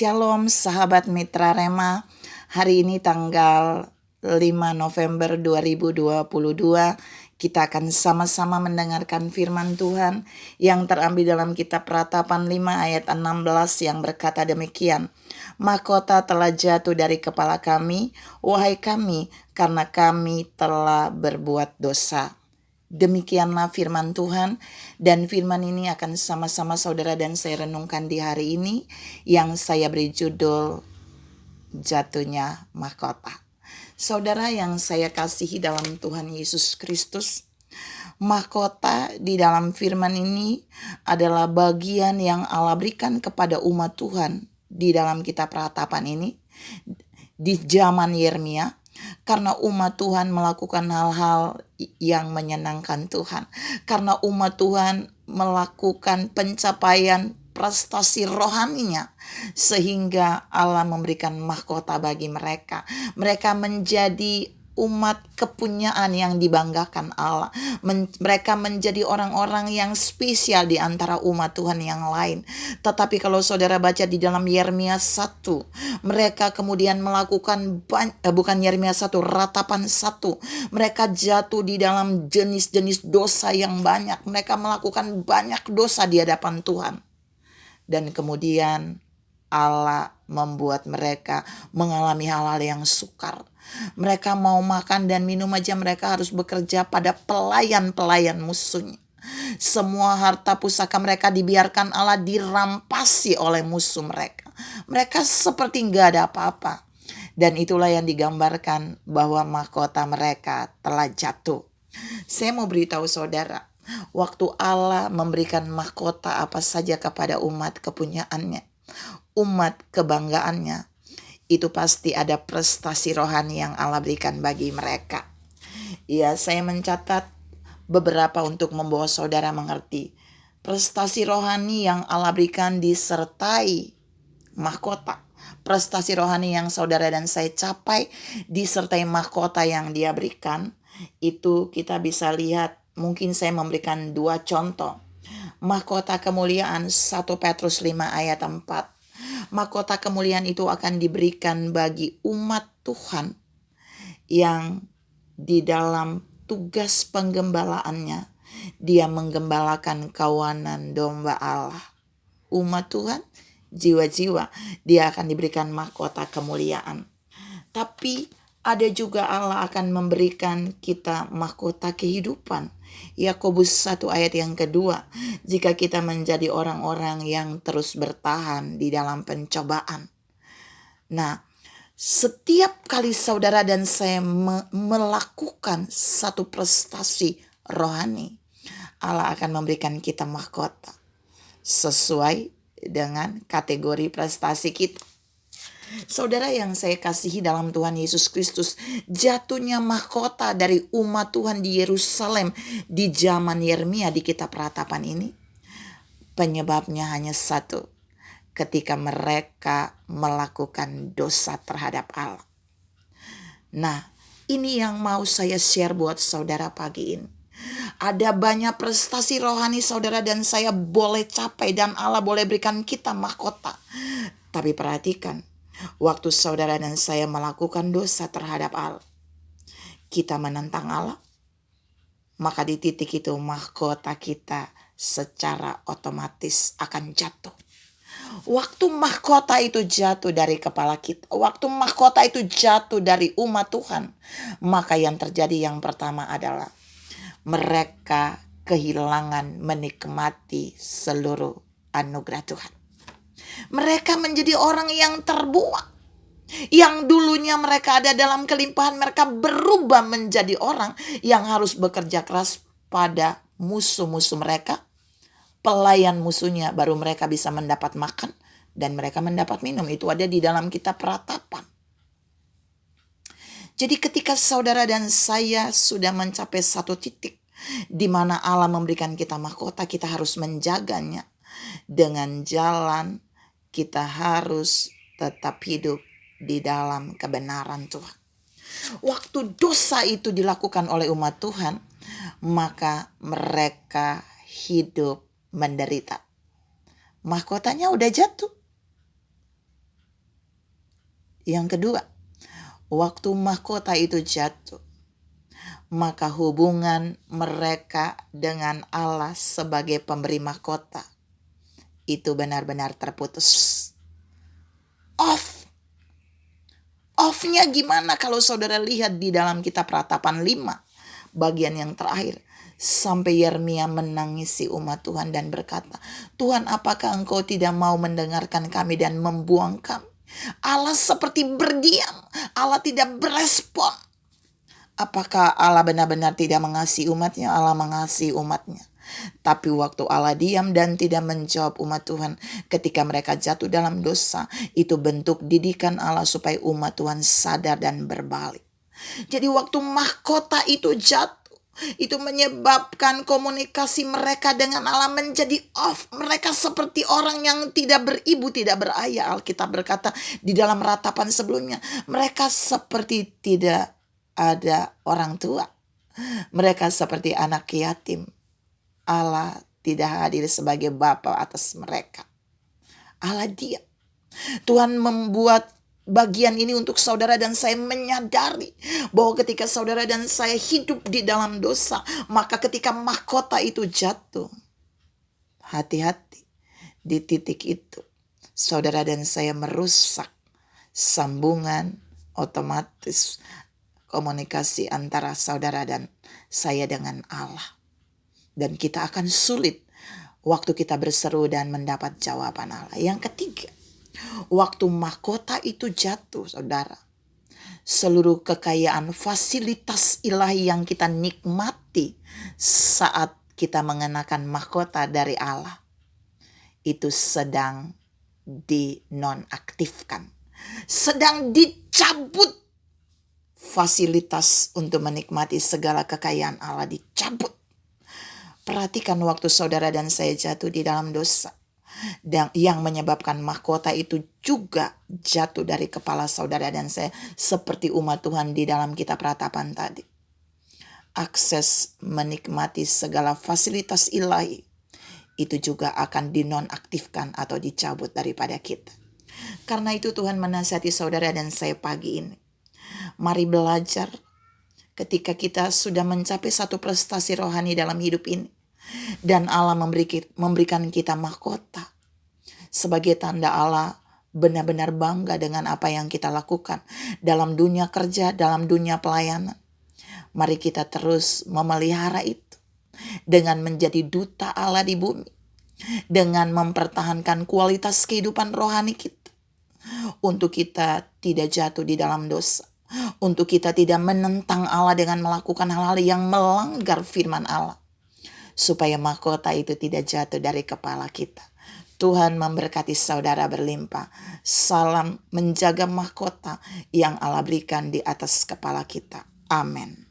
Shalom sahabat Mitra Rema, hari ini tanggal 5 November 2022, kita akan sama-sama mendengarkan firman Tuhan yang terambil dalam kitab Ratapan 5 ayat 16 yang berkata demikian. Mahkota telah jatuh dari kepala kami, wahai kami, karena kami telah berbuat dosa. Demikianlah firman Tuhan, dan firman ini akan sama-sama saudara dan saya renungkan di hari ini yang saya beri judul Jatuhnya Mahkota. Saudara yang saya kasihi dalam Tuhan Yesus Kristus, mahkota di dalam firman ini adalah bagian yang Allah berikan kepada umat Tuhan di dalam kitab Ratapan ini di zaman Yeremia. Karena umat Tuhan melakukan hal-hal yang menyenangkan Tuhan. Karena umat Tuhan melakukan pencapaian prestasi rohaninya. Sehingga Allah memberikan mahkota bagi mereka. Mereka menjadi umat kepunyaan yang dibanggakan Allah. Mereka menjadi orang-orang yang spesial di antara umat Tuhan yang lain. Tetapi kalau saudara baca di dalam Yeremia 1, mereka kemudian melakukan bukan Yeremia 1, Ratapan 1. Mereka jatuh di dalam jenis-jenis dosa yang banyak. Mereka melakukan banyak dosa di hadapan Tuhan. Dan kemudian Allah membuat mereka mengalami hal-hal yang sukar. Mereka mau makan dan minum aja mereka harus bekerja pada pelayan-pelayan musuhnya. Semua harta pusaka mereka dibiarkan Allah dirampasi oleh musuh mereka. Mereka seperti gak ada apa-apa. Dan itulah yang digambarkan bahwa mahkota mereka telah jatuh. Saya mau beritahu saudara, waktu Allah memberikan mahkota apa saja kepada umat kepunyaannya, umat kebanggaannya, itu pasti ada prestasi rohani yang Allah berikan bagi mereka. Ya, saya mencatat beberapa untuk membawa saudara mengerti. Prestasi rohani yang Allah berikan disertai mahkota. Prestasi rohani yang saudara dan saya capai disertai mahkota yang Dia berikan. Itu kita bisa lihat, mungkin saya memberikan 2 contoh. Mahkota kemuliaan 1 Petrus 5 ayat 4. Mahkota kemuliaan itu akan diberikan bagi umat Tuhan yang di dalam tugas penggembalaannya dia menggembalakan kawanan domba Allah. Umat Tuhan, jiwa-jiwa, dia akan diberikan mahkota kemuliaan. Tapi ada juga Allah akan memberikan kita mahkota kehidupan. Yakobus 1 ayat yang kedua, jika kita menjadi orang-orang yang terus bertahan di dalam pencobaan. Nah, setiap kali saudara dan saya melakukan satu prestasi rohani, Allah akan memberikan kita mahkota sesuai dengan kategori prestasi kita. Saudara yang saya kasihi dalam Tuhan Yesus Kristus, jatuhnya mahkota dari umat Tuhan di Yerusalem di zaman Yeremia di kitab Ratapan ini, penyebabnya hanya satu, ketika mereka melakukan dosa terhadap Allah. Nah, ini yang mau saya share buat saudara pagi ini. Ada banyak prestasi rohani saudara dan saya boleh capai dan Allah boleh berikan kita mahkota. Tapi perhatikan, waktu saudara dan saya melakukan dosa terhadap Allah, kita menentang Allah, maka di titik itu mahkota kita secara otomatis akan jatuh. Waktu mahkota itu jatuh dari kepala kita, waktu mahkota itu jatuh dari umat Tuhan, maka yang terjadi yang pertama adalah mereka kehilangan menikmati seluruh anugerah Tuhan. Mereka menjadi orang yang terbuang. Yang dulunya mereka ada dalam kelimpahan, mereka berubah menjadi orang yang harus bekerja keras pada musuh-musuh mereka. Pelayan musuhnya baru mereka bisa mendapat makan dan mereka mendapat minum. Itu ada di dalam kitab Ratapan. Jadi ketika saudara dan saya sudah mencapai satu titik di mana Allah memberikan kita mahkota, kita harus menjaganya dengan jalan kita harus tetap hidup di dalam kebenaran Tuhan. Waktu dosa itu dilakukan oleh umat Tuhan, maka mereka hidup menderita. Mahkotanya udah jatuh. Yang kedua, waktu mahkota itu jatuh, maka hubungan mereka dengan Allah sebagai pemberi mahkota itu benar-benar terputus. Off-nya gimana kalau saudara lihat di dalam kitab Ratapan 5, bagian yang terakhir. Sampai Yeremia menangisi umat Tuhan dan berkata, Tuhan, apakah engkau tidak mau mendengarkan kami dan membuang kami? Allah seperti berdiam, Allah tidak berespon. Apakah Allah benar-benar tidak mengasihi umatnya? Allah mengasihi umatnya. Tapi waktu Allah diam dan tidak menjawab umat Tuhan ketika mereka jatuh dalam dosa, itu bentuk didikan Allah supaya umat Tuhan sadar dan berbalik. Jadi waktu mahkota itu jatuh, itu menyebabkan komunikasi mereka dengan Allah menjadi off. Mereka seperti orang yang tidak beribu, tidak berayah. Alkitab berkata di dalam Ratapan sebelumnya, mereka seperti tidak ada orang tua. Mereka seperti anak yatim. Allah tidak hadir sebagai Bapa atas mereka. Allah diam. Tuhan membuat bagian ini untuk saudara dan saya menyadari bahwa ketika saudara dan saya hidup di dalam dosa, maka ketika mahkota itu jatuh, hati-hati di titik itu. Saudara dan saya merusak sambungan otomatis komunikasi antara saudara dan saya dengan Allah. Dan kita akan sulit waktu kita berseru dan mendapat jawaban Allah. Yang ketiga, waktu mahkota itu jatuh, saudara, seluruh kekayaan fasilitas ilahi yang kita nikmati saat kita mengenakan mahkota dari Allah, itu sedang dinonaktifkan, sedang dicabut. Fasilitas untuk menikmati segala kekayaan Allah dicabut. Perhatikan waktu saudara dan saya jatuh di dalam dosa, dan yang menyebabkan mahkota itu juga jatuh dari kepala saudara dan saya, seperti umat Tuhan di dalam kitab Ratapan tadi. Akses menikmati segala fasilitas ilahi itu juga akan dinonaktifkan atau dicabut daripada kita. Karena itu Tuhan menasihati saudara dan saya pagi ini, mari belajar. Ketika kita sudah mencapai satu prestasi rohani dalam hidup ini, dan Allah memberikan kita mahkota, sebagai tanda Allah benar-benar bangga dengan apa yang kita lakukan dalam dunia kerja, dalam dunia pelayanan. Mari kita terus memelihara itu dengan menjadi duta Allah di bumi, dengan mempertahankan kualitas kehidupan rohani kita, untuk kita tidak jatuh di dalam dosa, untuk kita tidak menentang Allah dengan melakukan hal-hal yang melanggar firman Allah, supaya mahkota itu tidak jatuh dari kepala kita. Tuhan memberkati saudara berlimpah. Salam menjaga mahkota yang Allah berikan di atas kepala kita. Amin.